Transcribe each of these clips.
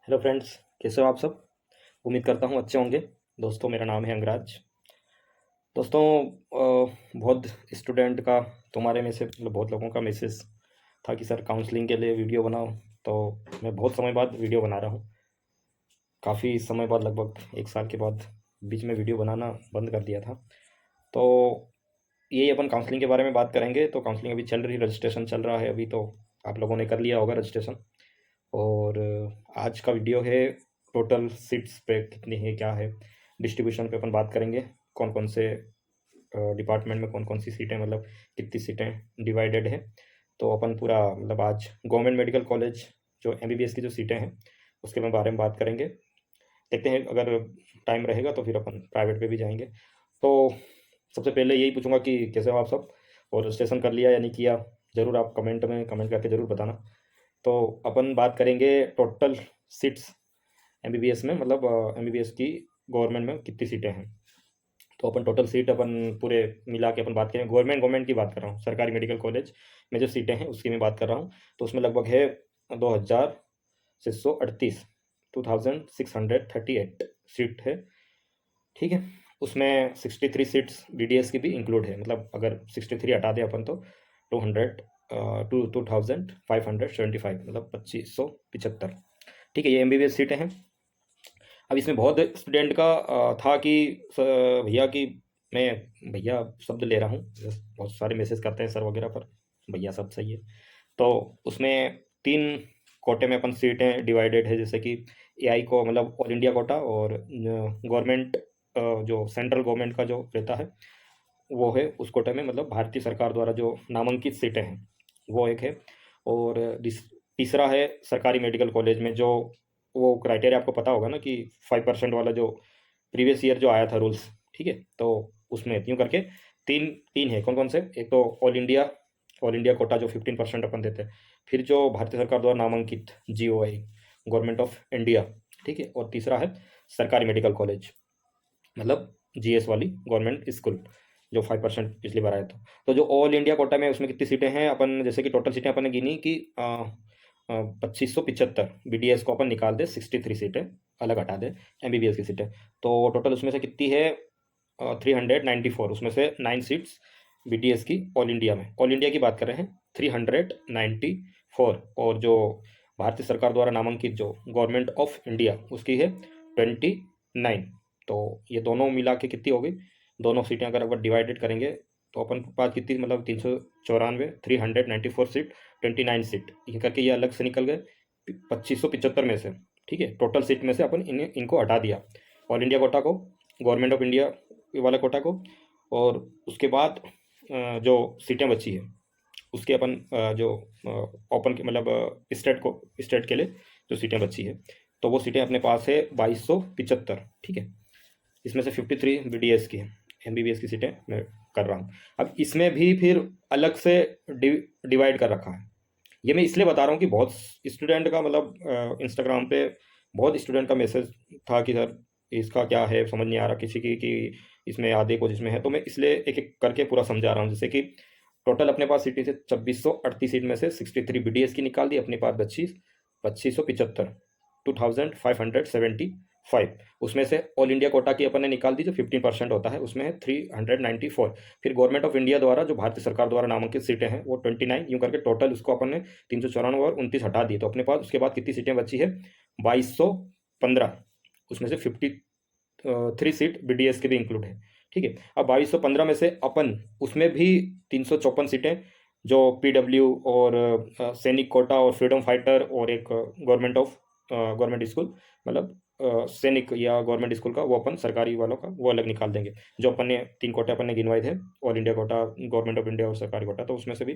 Hello friends, कैसे हो आप सब। उम्मीद करता हूँ अच्छे होंगे। दोस्तों, मेरा नाम है अंगराज। दोस्तों, बहुत स्टूडेंट का, तुम्हारे में से मतलब बहुत लोगों का मैसेज था कि सर काउंसलिंग के लिए वीडियो बनाओ। तो मैं बहुत समय बाद वीडियो बना रहा हूँ। काफ़ी समय बाद, लगभग एक साल के बाद बीच में वीडियो बनाना बंद कर दिया था। तो यही अपन काउंसलिंग के बारे में बात करेंगे। तो काउंसलिंग अभी चल रही, रजिस्ट्रेशन चल रहा है अभी। तो आप लोगों ने कर लिया होगा रजिस्ट्रेशन। और आज का वीडियो है टोटल सीट्स पे कितनी है, क्या है, डिस्ट्रीब्यूशन पे अपन बात करेंगे। कौन कौन से डिपार्टमेंट में कौन कौन सी सीटें, मतलब कितनी सीटें डिवाइडेड है। तो अपन पूरा मतलब आज गवर्नमेंट मेडिकल कॉलेज जो एमबीबीएस की जो सीटें हैं उसके बारे में बात करेंगे। देखते हैं, अगर टाइम रहेगा तो फिर अपन प्राइवेट पे भी जाएंगे। तो सबसे पहले यही पूछूंगा कि कैसे हो आप सब, और रजिस्ट्रेशन कर लिया या नहीं किया। ज़रूर आप कमेंट में कमेंट करके ज़रूर बताना। तो अपन बात करेंगे टोटल सीट्स एमबीबीएस में, मतलब एमबीबीएस की गवर्नमेंट में कितनी सीटें हैं। तो अपन टोटल सीट अपन पूरे मिला के अपन बात करें। गवर्नमेंट की बात कर रहा हूँ, सरकारी मेडिकल कॉलेज में जो सीटें हैं उसकी मैं बात कर रहा हूँ। तो उसमें लगभग है 2638, 2638 सीट है। ठीक है। उसमें 63 सीट्स बीडीएस की भी इंक्लूड है। मतलब अगर 63 हटा दें अपन तो 2575, मतलब 2575। ठीक है, ये एमबीबीएस सीटें हैं। अब इसमें बहुत स्टूडेंट का था कि भैया कि मैं भैया शब्द ले रहा हूँ, बहुत सारे मैसेज करते हैं सर वगैरह पर, भैया सब सही है। तो उसमें 3 कोटे में अपन सीटें डिवाइडेड है। जैसे कि एआई को, मतलब ऑल इंडिया कोटा, और गवर्नमेंट जो सेंट्रल गवर्नमेंट का जो रहता है वो है उस कोटे में, मतलब भारतीय सरकार द्वारा जो नामांकित सीटें हैं वो एक है। और तीसरा है सरकारी मेडिकल कॉलेज में जो वो क्राइटेरिया आपको पता होगा ना कि 5% वाला जो प्रीवियस ईयर जो आया था रूल्स। ठीक है। तो उसमें यूँ करके तीन तीन है। कौन कौन से, एक तो ऑल इंडिया कोटा जो 15% अपन देते हैं। फिर जो भारतीय सरकार द्वारा नामांकित जीओआई, गवर्नमेंट ऑफ इंडिया। ठीक है। और तीसरा है सरकारी मेडिकल कॉलेज, मतलब जीएस वाली गवर्नमेंट स्कूल, जो 5% पिछली बार आया था। तो जो ऑल इंडिया कोटा में उसमें कितनी सीटें हैं, अपन जैसे कि टोटल सीटें अपन ने गिनी कि 2575 बीडीएस को अपन निकाल दे, 63 सीटें अलग हटा दे एमबीबीएस की सीटें। तो टोटल उसमें से कितनी है, 394। उसमें से 9 सीट्स बीडीएस की ऑल इंडिया की बात कर रहे हैं, 394। और जो भारतीय सरकार द्वारा नामांकित जो गवर्नमेंट ऑफ इंडिया उसकी है 29। तो ये दोनों मिला के कितनी होगी, दोनों सीटें अगर डिवाइडेड करेंगे तो अपन के पास कितनी, मतलब 394, 394 सीट, 29 सीट, ये करके ये अलग से निकल गए 2575 में से। ठीक है। टोटल सीट में से अपन इनको हटा दिया, ऑल इंडिया कोटा को, गवर्नमेंट ऑफ इंडिया वाला कोटा को। और उसके बाद जो सीटें बची है उसके अपन जो ओपन के, मतलब स्टेट के लिए जो सीटें बची है, तो वो सीटें अपने पास है 2275। ठीक है। इसमें से 53 बीडीएस की है, एमबीबीएस की सीटें मैं कर रहा हूँ। अब इसमें भी फिर अलग से डिवाइड कर रखा है। ये मैं इसलिए बता रहा हूँ कि बहुत स्टूडेंट का, मतलब इंस्टाग्राम पे बहुत स्टूडेंट का मैसेज था कि सर इसका क्या है, समझ नहीं आ रहा किसी की कि इसमें आधे कुछ इसमें है। तो मैं इसलिए एक एक करके पूरा समझा रहा हूँ। जैसे कि टोटल अपने पास सीटें से 2638 सीट में से 63 बीडीएस की निकाल दी, अपने पास बची 2575, 2575। उसमें से ऑल इंडिया कोटा की अपन ने निकाल दी जो 15% होता है, उसमें है 394। फिर गवर्नमेंट ऑफ इंडिया द्वारा जो भारतीय सरकार द्वारा नामांकित सीटें हैं वो 29, यूँ करके टोटल उसको अपन ने 394 और 29 हटा दी। तो अपने पास उसके बाद कितनी सीटें बची है, 2215। उसमें से 53 सीट बीडीएस के भी इंक्लूड है। ठीक है। अब 2215 में से अपन उसमें भी 354 सीटें जो पीडब्ल्यू और सैनिक कोटा और फ्रीडम फाइटर और एक गवर्नमेंट स्कूल, मतलब सैनिक या गवर्नमेंट स्कूल का, वो अपन सरकारी वालों का वो अलग निकाल देंगे। जो अपन ने 3 कोटे अपन ने गिनवाए थे, all India quota, government of India और सरकारी कोटा, तो उसमें से भी,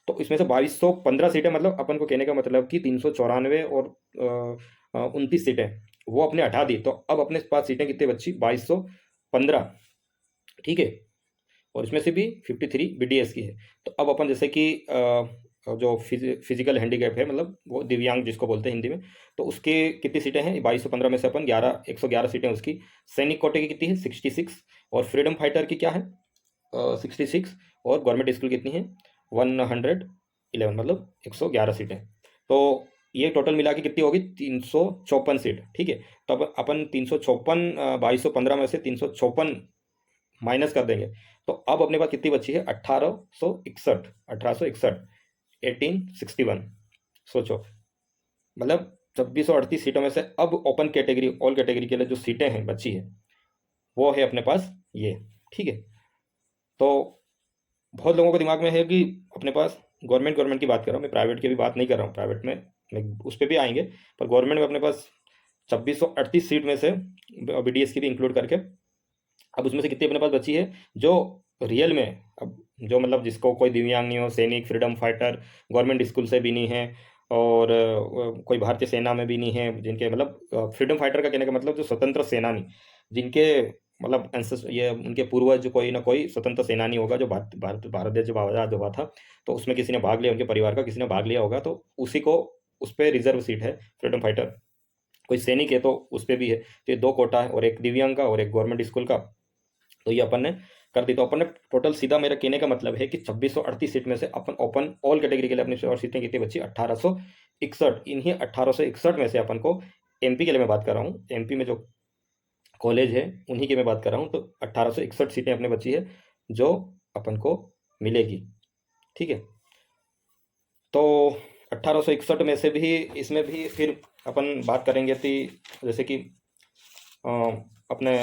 तो इसमें से 2215 सीटें, मतलब अपन को कहने का मतलब कि 394 और 29 सीटें वो अपने हटा दी। तो अब अपने पास सीटें कितनी बची, 2215। ठीक है। और इसमें से भी 53 बीडीएस की है। तो अब अपन जैसे कि जो फिजिकल हैंडीकैप है, मतलब वो दिव्यांग जिसको बोलते हैं हिंदी में, तो उसके कितनी सीटें हैं, 2215 में से अपन 111 सीटें उसकी। सैनिक कोटे की कितनी है, 66। और फ्रीडम फाइटर की क्या है, 66। और गवर्नमेंट स्कूल कितनी है, 111, मतलब 111 सीटें। तो ये टोटल मिला के कितनी होगी, 354 सीट, ठीक है। तो अब अपन 354, 2215 में से 354 माइनस कर देंगे, तो अब अपने पास कितनी बची है, 1861, 1861, 1861। सोचो, मतलब 2638 सीटों में से अब ओपन कैटेगरी, ऑल कैटेगरी के लिए जो सीटें हैं बची है, वो है अपने पास ये, ठीक है। तो बहुत लोगों के दिमाग में है कि अपने पास गवर्नमेंट, गवर्नमेंट की बात कर रहा हूँ मैं, प्राइवेट की भी बात नहीं कर रहा हूँ, प्राइवेट में उस पर भी आएंगे, पर गवर्नमेंट में अपने पास 2638 सीट में से बीडीएस की भी इंक्लूड करके, अब उसमें से कितनी अपने पास बची है जो रियल में, अब जो मतलब जिसको कोई दिव्यांग नहीं हो, सैनिक, फ्रीडम फाइटर, गवर्नमेंट स्कूल से भी नहीं है, और कोई भारतीय सेना में भी नहीं है, जिनके मतलब फ्रीडम फाइटर का कहने का मतलब जो स्वतंत्र सेनानी, जिनके मतलब ये उनके पूर्वज कोई ना कोई स्वतंत्र सेनानी होगा, जो भारत देश जब आज़ाद हुआ था तो उसमें किसी ने भाग लिया, उनके परिवार का किसी ने भाग लिया होगा, तो उसी को उस पर रिजर्व सीट है फ्रीडम फाइटर। कोई सैनिक है तो उस पर भी है, तो ये दो कोटा है, और एक दिव्यांग का और एक गवर्नमेंट स्कूल का, तो ये अपन ने कर दी। तो अपन ने टोटल, सीधा मेरा कहने का मतलब है कि 2638 सीट में से अपन ओपन ऑल कैटेगरी के लिए अपनी और सीटें कितनी बची, 1861। इन्हीं 1861 में से अपन को, एमपी के लिए मैं बात कर रहा हूँ, एमपी में जो कॉलेज है उन्हीं की मैं बात कर रहा हूँ, तो 1861 सीटें अपने बची है जो अपन को मिलेगी, ठीक है। तो 1861 में से भी, इसमें भी फिर अपन बात करेंगे कि जैसे कि अ, अपने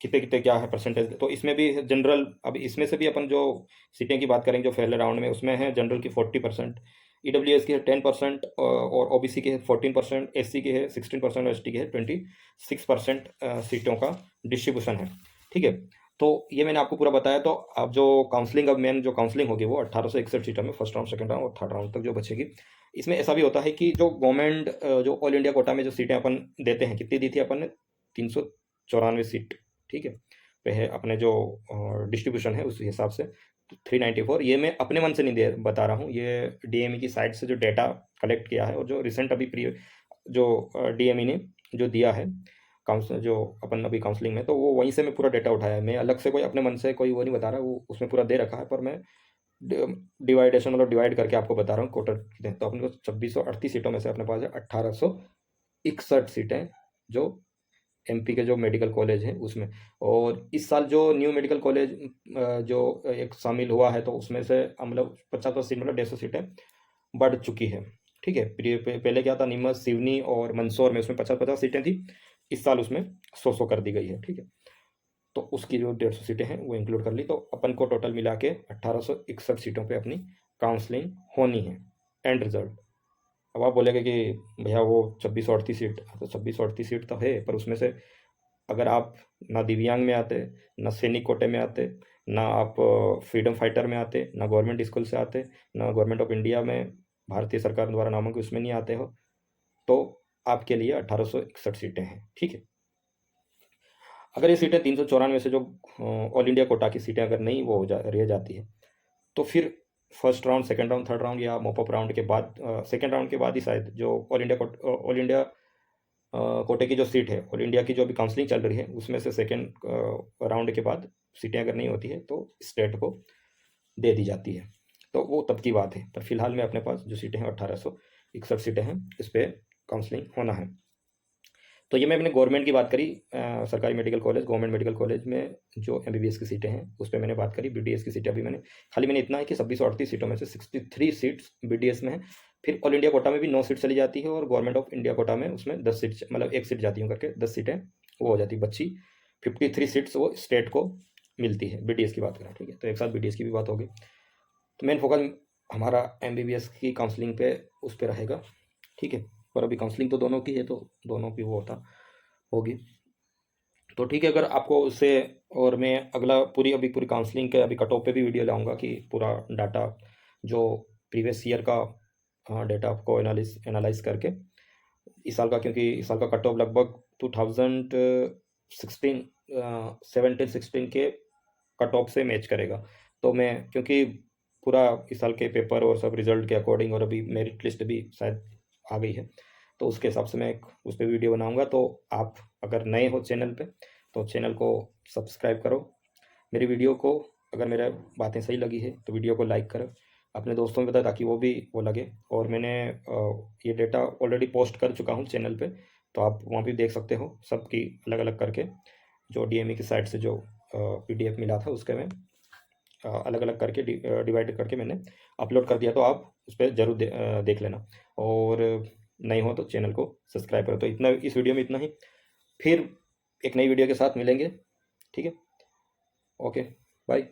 कितने कितने क्या है परसेंटेज, तो इसमें भी जनरल, अब इसमें से भी अपन जो सीटें की बात करेंगे जो पहले राउंड में, उसमें है जनरल की 40%, ईडब्ल्यूएस की है 10%, और ओबीसी की है 14%, एससी की है 16%, और एसटी की है 26% सीटों का डिस्ट्रीब्यूशन है, ठीक है। तो ये मैंने आपको पूरा बताया। तो अब जो काउंसलिंग, अब मेन जो काउंसलिंग होगी वो 1861 सीटों में, फर्स्ट राउंड, सेकंड राउंड और थर्ड राउंड तक जो बचेगी। इसमें ऐसा भी होता है कि जो गवर्नमेंट, जो ऑल इंडिया कोटा में जो सीटें अपन देते हैं, कितनी दी थी अपन ने, 394 सीट, ठीक है। वह अपने जो डिस्ट्रीब्यूशन है उस हिसाब से 394, ये मैं अपने मन से नहीं दे बता रहा हूँ, ये डीएमई की साइट से जो डेटा कलेक्ट किया है, और जो रिसेंट अभी जो डीएमई ने जो दिया है काउंसिल, जो अपन अभी काउंसलिंग में, तो वो वहीं से मैं पूरा डेटा उठाया है, मैं अलग से कोई अपने मन से कोई वो नहीं बता रहा, वो उसमें पूरा दे रखा है, पर मैं डिवाइडेशन मतलब डिवाइड करके आपको बता रहा हूँ टोटल कितने। तो अपने को 2638 सीटों में से अपने पास है 1861 सीटें, जो एमपी के जो मेडिकल कॉलेज हैं उसमें। और इस साल जो न्यू मेडिकल कॉलेज जो एक शामिल हुआ है, तो उसमें से मतलब 50 सीट, मतलब 150 सीटें बढ़ चुकी है, ठीक है। पहले क्या था, नीमच, सिवनी और मंदसौर में उसमें 50-50 सीटें थी, इस साल उसमें 100-100 कर दी गई है, ठीक है। तो उसकी जो 150 सीटें हैं वो इंक्लूड कर ली, तो अपन को टोटल मिला के 1861 सीटों पे अपनी काउंसलिंग होनी है, एंड रिजल्ट। अब आप बोलेंगे कि भैया वो 2638 सीट, तो 2638 सीट तो है, पर उसमें से अगर आप ना दिव्यांग में आते, ना सैनिक कोटे में आते, ना आप फ्रीडम फाइटर में आते, ना गवर्नमेंट स्कूल से आते, ना गवर्नमेंट ऑफ इंडिया में भारतीय सरकार द्वारा नामांकित उसमें नहीं आते हो, तो आपके लिए 1861 सीटें हैं, ठीक है। अगर ये सीटें 394 से जो ऑल इंडिया कोटा की सीटें अगर नहीं वो रह जाती है, तो फिर first round, second round, third round या मॉपअप राउंड के बाद, सेकंड राउंड के बाद ही शायद जो ऑल इंडिया कोटे की जो सीट है, ऑल इंडिया की जो अभी काउंसलिंग चल रही है, उसमें से सेकंड राउंड के बाद सीटें अगर नहीं होती है तो स्टेट को दे दी जाती है, तो वो तब की बात है। पर फिलहाल में अपने पास जो सीटें हैं 1861 सीटें हैं, इस पर काउंसलिंग होना है। तो ये मैं अपने गवर्नमेंट की बात करी, सरकारी medical college, government medical college में जो एमबीबीएस की सीटें हैं उस पर मैंने बात करी। बीडीएस की सीटें अभी मैंने इतना है कि 2638 सीटों में से 63 सीट्स बीडीएस में है, फिर ऑल इंडिया कोटा में भी 9 सीट चली जाती है, और गवर्नमेंट ऑफ इंडिया कोटा में उसमें 10 सीट, मतलब एक सीट जाती हूँ करके 10 सीटें वो हो जाती, बच्ची 53 सीट्स वो स्टेट को मिलती है, बीडीएस की बात करें, ठीक है। तो एक साथ बीडीएस की भी बात होगी। तो मेन फोकस हमारा एमबीबीएस की काउंसलिंग पे उस पर रहेगा, ठीक है। पर अभी काउंसलिंग तो दोनों की है, तो दोनों की वो होता होगी, तो ठीक है। अगर आपको उससे, और मैं अगला अभी पूरी काउंसलिंग के अभी कट ऑफ पे भी वीडियो लाऊंगा कि पूरा डाटा जो प्रीवियस ईयर का डेटा आपको एनालाइज करके इस साल का, क्योंकि इस साल का कट ऑफ लगभग 2016, 17-16 के कट ऑफ से मैच करेगा। तो मैं, क्योंकि पूरा इस साल के पेपर और सब रिजल्ट के अकॉर्डिंग, और अभी मेरिट लिस्ट भी शायद आ गई है, तो उसके हिसाब से मैं एक उस पर वीडियो बनाऊंगा। तो आप अगर नए हो चैनल पे तो चैनल को सब्सक्राइब करो, मेरी वीडियो को, अगर मेरा बातें सही लगी है तो वीडियो को लाइक करो, अपने दोस्तों में बताया ताकि वो भी वो लगे। और मैंने ये डेटा ऑलरेडी पोस्ट कर चुका हूँ चैनल पे, तो आप वहाँ भी देख सकते हो सबकी अलग अलग करके। जो डीएमई की साइट से जो पीडीएफ मिला था उसके में अलग अलग करके डिवाइड करके मैंने अपलोड कर दिया, तो आप उस पर ज़रूर देख लेना। और नहीं हो तो चैनल को सब्सक्राइब करो। तो इतना इस वीडियो में इतना ही, फिर एक नई वीडियो के साथ मिलेंगे। ठीक है, ओके, बाय।